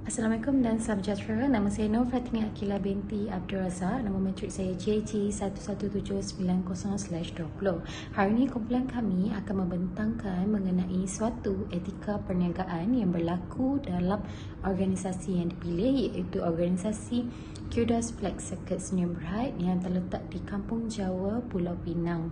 Assalamualaikum dan salam sejahtera. Nama saya Nur Fatini Akila binti Abdul Razak. Nama matrik saya JT 11790/20. Hari ini kumpulan kami akan membentangkan mengenai suatu etika perniagaan yang berlaku dalam organisasi yang dipilih, iaitu organisasi Kudos Flex Circuit Sdn Bhd yang terletak di Kampung Jawa, Pulau Pinang.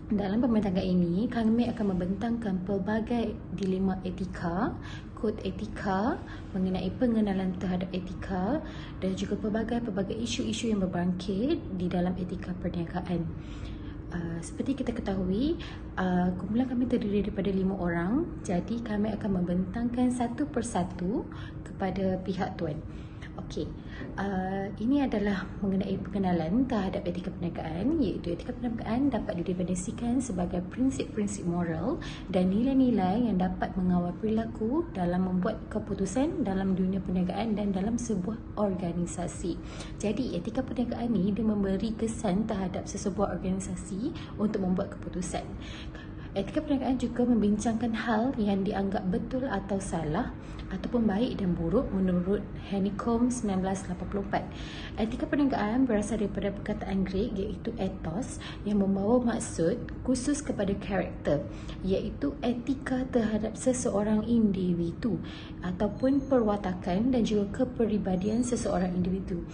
Dalam pembentangan ini, kami akan membentangkan pelbagai dilema etika, kod etika, mengenai pengenalan terhadap etika dan juga pelbagai isu-isu yang berbangkit di dalam etika perniagaan. Seperti kita ketahui, kumpulan kami terdiri daripada 5 orang, jadi kami akan membentangkan satu persatu kepada pihak tuan. Okey, ini adalah mengenai pengenalan terhadap etika perniagaan, iaitu etika perniagaan dapat didefinisikan sebagai prinsip-prinsip moral dan nilai-nilai yang dapat mengawal perilaku dalam membuat keputusan dalam dunia perniagaan dan dalam sebuah organisasi. Jadi, etika perniagaan ini dia memberi kesan terhadap sesebuah organisasi untuk membuat keputusan. Etika perniagaan juga membincangkan hal yang dianggap betul atau salah ataupun baik dan buruk menurut Honeycomb 1984. Etika perniagaan berasal daripada perkataan Greek iaitu ethos yang membawa maksud khusus kepada karakter, iaitu etika terhadap seseorang individu ataupun perwatakan dan juga kepribadian seseorang individu.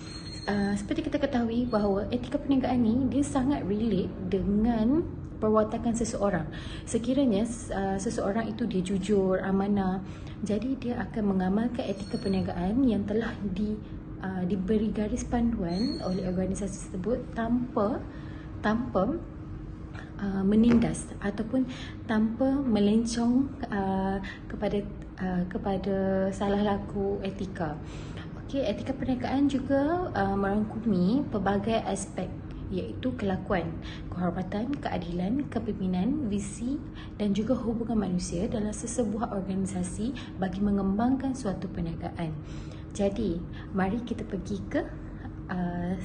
Seperti kita ketahui bahawa etika perniagaan ni dia sangat relate dengan perwatakan seseorang. Sekiranya seseorang itu dia jujur, amanah, jadi dia akan mengamalkan etika perniagaan yang telah diberi garis panduan oleh organisasi tersebut tanpa menindas ataupun tanpa melencong kepada salah laku etika. Okey, etika perniagaan juga merangkumi pelbagai aspek, iaitu kelakuan, kehormatan, keadilan, kepimpinan, visi dan juga hubungan manusia dalam sesebuah organisasi bagi mengembangkan suatu perniagaan. Jadi, mari kita pergi ke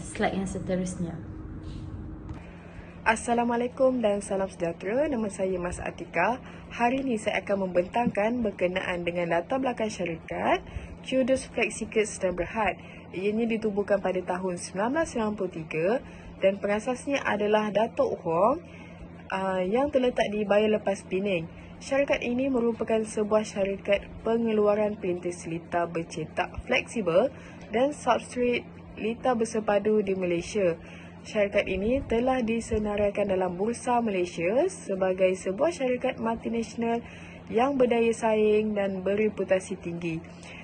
slide yang seterusnya. Assalamualaikum dan salam sejahtera. Nama saya Mas Atika. Hari ini saya akan membentangkan berkenaan dengan latar belakang syarikat Kudos Flex Circuit Sdn Bhd. Ianya ditubuhkan pada tahun 1993 dan pengasasnya adalah Datuk Huang yang terletak di Bayan Lepas Pening. Syarikat ini merupakan sebuah syarikat pengeluaran perintis lita bercetak fleksibel dan substrate lita bersepadu di Malaysia. Syarikat ini telah disenaraikan dalam Bursa Malaysia sebagai sebuah syarikat multinasional yang berdaya saing dan bereputasi tinggi.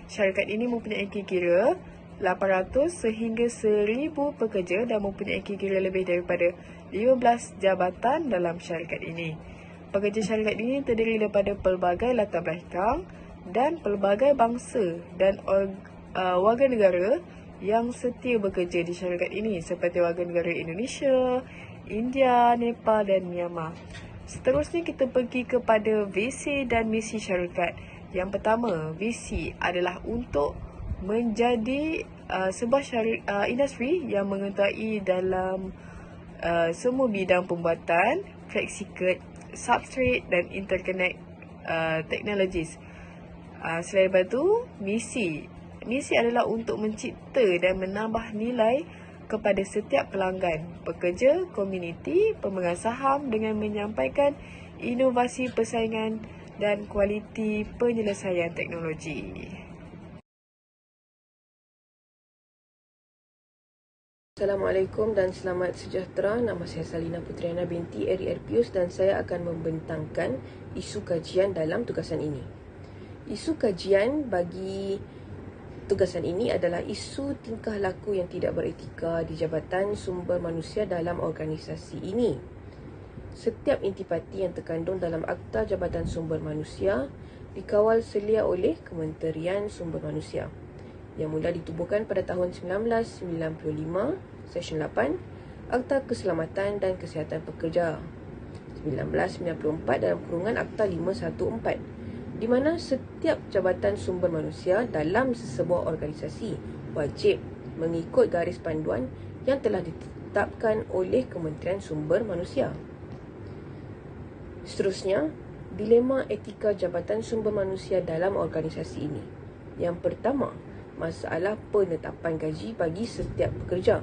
Syarikat ini mempunyai kira 800 sehingga 1000 pekerja dan mempunyai kira lebih daripada 15 jabatan dalam syarikat ini. Pekerja syarikat ini terdiri daripada pelbagai latar belakang dan pelbagai bangsa dan warga negara yang setia bekerja di syarikat ini seperti warga negara Indonesia, India, Nepal dan Myanmar. Seterusnya kita pergi kepada visi dan misi syarikat. Yang pertama, visi adalah untuk menjadi sebuah industri yang mengetahui dalam semua bidang pembuatan flex circuit, substrate dan interconnect technologies. Selain itu, misi adalah untuk mencipta dan menambah nilai kepada setiap pelanggan, pekerja, komuniti, pemegang saham dengan menyampaikan inovasi persaingan dan kualiti penyelesaian teknologi. Assalamualaikum dan selamat sejahtera. Nama saya Salina Putriana binti Eri Erpius dan saya akan membentangkan isu kajian dalam tugasan ini. Isu kajian bagi tugasan ini adalah isu tingkah laku yang tidak beretika di Jabatan Sumber Manusia dalam organisasi ini. Setiap intipati yang terkandung dalam Akta Jabatan Sumber Manusia dikawal selia oleh Kementerian Sumber Manusia yang mula ditubuhkan pada tahun 1995, Seksyen 8, Akta Keselamatan dan Kesihatan Pekerja 1994 dalam kurungan Akta 514, di mana setiap jabatan sumber manusia dalam sesebuah organisasi wajib mengikut garis panduan yang telah ditetapkan oleh Kementerian Sumber Manusia. Seterusnya, Dilema etika jabatan sumber manusia dalam organisasi ini. Yang pertama, masalah penetapan gaji bagi setiap pekerja.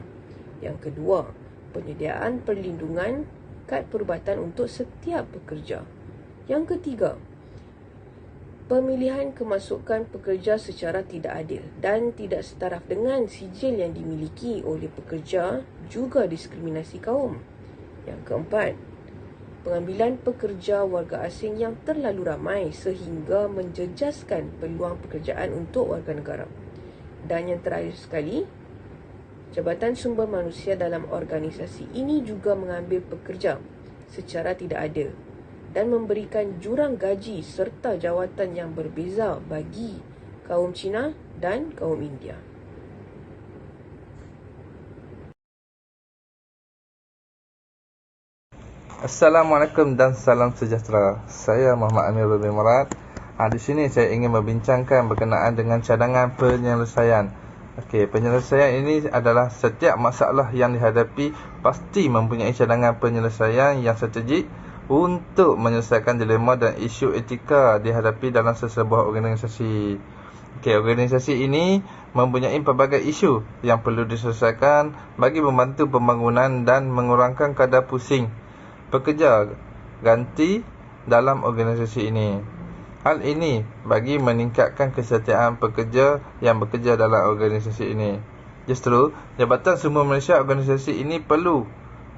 Yang kedua, penyediaan perlindungan kad perubatan untuk setiap pekerja. Yang ketiga, pemilihan kemasukan pekerja secara tidak adil dan tidak setaraf dengan sijil yang dimiliki oleh pekerja, juga diskriminasi kaum. Yang keempat, pengambilan pekerja warga asing yang terlalu ramai sehingga menjejaskan peluang pekerjaan untuk warga negara. Dan yang terakhir sekali, jabatan sumber manusia dalam organisasi ini juga mengambil pekerja secara tidak adil dan memberikan jurang gaji serta jawatan yang berbeza bagi kaum Cina dan kaum India. Assalamualaikum dan salam sejahtera. Saya Muhammad Amir bin Murad. Di sini saya ingin membincangkan berkenaan dengan cadangan penyelesaian. Penyelesaian ini adalah setiap masalah yang dihadapi pasti mempunyai cadangan penyelesaian yang strategik untuk menyelesaikan dilema dan isu etika dihadapi dalam sesebuah organisasi. Organisasi ini mempunyai pelbagai isu yang perlu diselesaikan bagi membantu pembangunan dan mengurangkan kadar pusing pekerja ganti dalam organisasi ini. Hal ini bagi meningkatkan kesejahteraan pekerja yang bekerja dalam organisasi ini. Justru, Jabatan Sumber Manusia organisasi ini perlu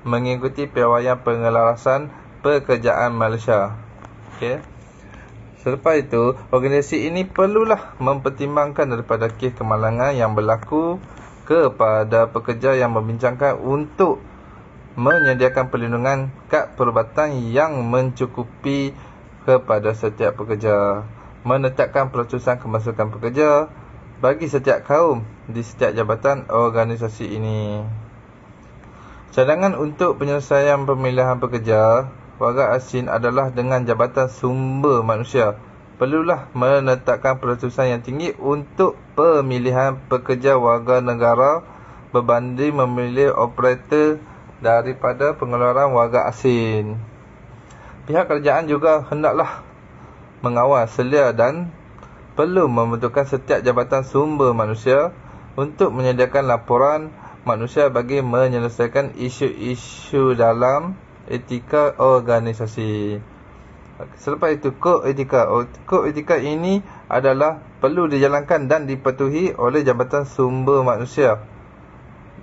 mengikuti piawaian pengelarasan pekerjaan Malaysia. Selepas itu, organisasi ini perlulah mempertimbangkan daripada kes kemalangan yang berlaku kepada pekerja yang membincangkan untuk menyediakan perlindungan kad perubatan yang mencukupi kepada setiap pekerja, menetapkan peratusan kemasukan pekerja bagi setiap kaum di setiap jabatan organisasi ini. Cadangan untuk penyelesaian pemilihan pekerja warga asing adalah dengan Jabatan Sumber Manusia perlulah menetapkan peratusan yang tinggi untuk pemilihan pekerja warga negara berbanding memilih operator daripada pengeluaran warga asing. Pihak kerajaan juga hendaklah mengawal selia dan perlu membentukkan setiap jabatan sumber manusia untuk menyediakan laporan manusia bagi menyelesaikan isu-isu dalam etika organisasi. Selepas itu, kod etika. Kod etika ini adalah perlu dijalankan dan dipatuhi oleh Jabatan Sumber Manusia.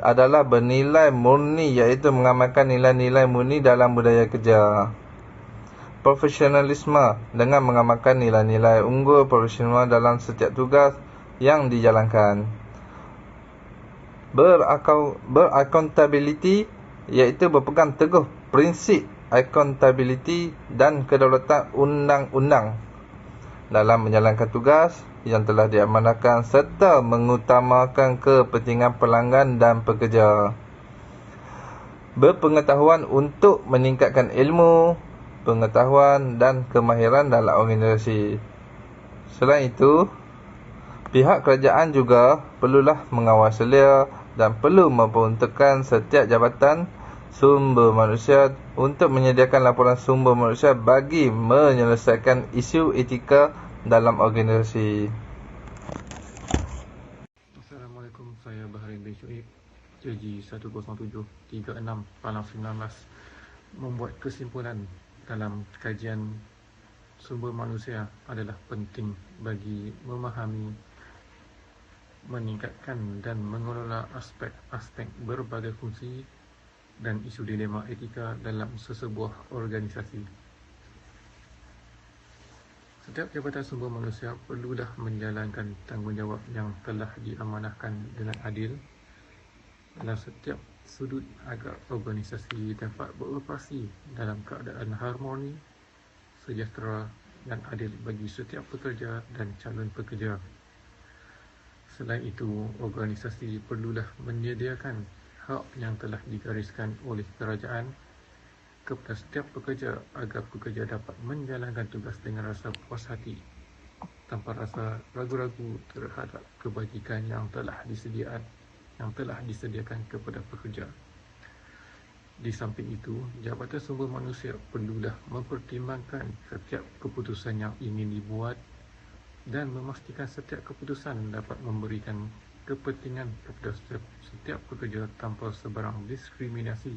Adalah bernilai murni, iaitu mengamalkan nilai-nilai murni dalam budaya kerja. Profesionalisme dengan mengamalkan nilai-nilai unggul profesional dalam setiap tugas yang dijalankan. Beraccountability, iaitu berpegang teguh prinsip accountability dan kedaulatan undang-undang dalam menjalankan tugas yang telah diamanahkan serta mengutamakan kepentingan pelanggan dan pekerja. Berpengetahuan untuk meningkatkan ilmu, pengetahuan dan kemahiran dalam organisasi. Selain itu, pihak kerajaan juga perlulah mengawal selia dan perlu memperuntukkan setiap jabatan sumber manusia untuk menyediakan laporan sumber manusia bagi menyelesaikan isu etika dalam organisasi. Assalamualaikum, saya Baharin bin Syuib, JG 107336 Palang 19, membuat kesimpulan dalam kajian sumber manusia adalah penting bagi memahami, meningkatkan dan mengelola aspek-aspek berbagai fungsi dan isu dilema etika dalam sesebuah organisasi. Setiap jabatan sumber manusia perlulah menjalankan tanggungjawab yang telah diamanahkan dengan adil dalam setiap sudut agar organisasi dapat beroperasi dalam keadaan harmoni, sejahtera dan adil bagi setiap pekerja dan calon pekerja. Selain itu, organisasi perlulah menyediakan hak yang telah digariskan oleh kerajaan kepada setiap pekerja agar pekerja dapat menjalankan tugas dengan rasa puas hati tanpa rasa ragu-ragu terhadap kebajikan yang telah disediakan kepada pekerja. Di samping itu, Jabatan Sumber Manusia perlulah mempertimbangkan setiap keputusan yang ingin dibuat dan memastikan setiap keputusan dapat memberikan kepentingan kepada setiap pekerja tanpa sebarang diskriminasi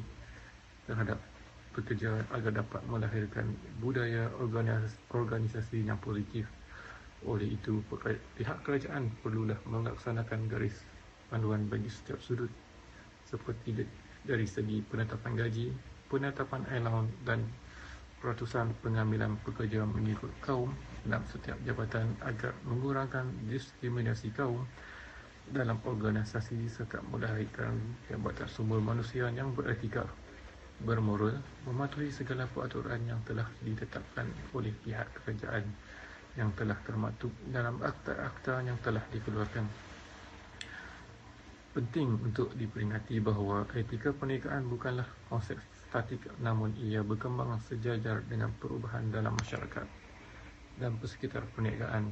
terhadap pekerja agar dapat melahirkan budaya organisasi yang positif. Oleh itu, pihak kerajaan perlulah melaksanakan garis panduan bagi setiap sudut seperti dari segi penetapan gaji, penetapan allowance dan peratusan pengambilan pekerja mengikut kaum dalam setiap jabatan agar mengurangkan diskriminasi kaum dalam organisasi serta melahirkan jabatan sumber manusia yang beretika, bermoral, mematuhi segala peraturan yang telah ditetapkan oleh pihak kerajaan yang telah termaktub dalam akta-akta yang telah dikeluarkan. Penting untuk diperingati bahawa etika perniagaan bukanlah konsep statik, namun ia berkembang sejajar dengan perubahan dalam masyarakat dan persekitar perniagaan.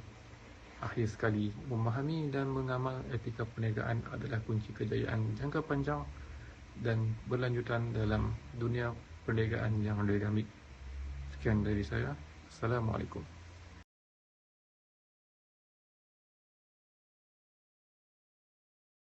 Akhir sekali, memahami dan mengamal etika perniagaan adalah kunci kejayaan jangka panjang dan berlanjutan dalam dunia perniagaan yang dinamik. Sekian dari saya. Assalamualaikum.